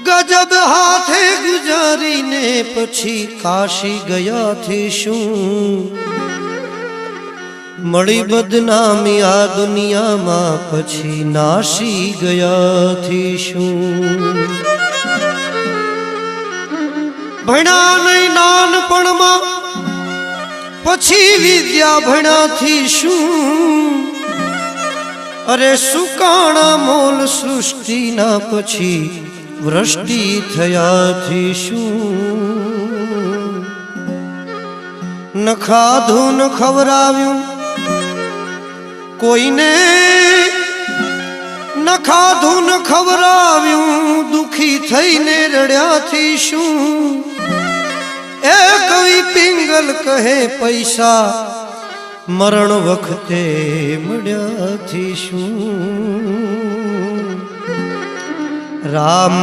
गजब हाथे गुजारी ने पछी काशी गया थी शू मड़ी बदनामी आ दुनिया मा पछी नाशी गया थी शू भणा नहीं नानपण मा पछी विद्या भणा थी शू अरे सुकाणा मोल सृष्टि ना पछी वृष्टि थया थी शू न खाधु न खवराव्यू कोई ने न खाधु न खवराव्यू दुखी थईने रड़्या थी शू ए कवि पिंगल कहे पैसा मरण वखते मड्या थी शू राम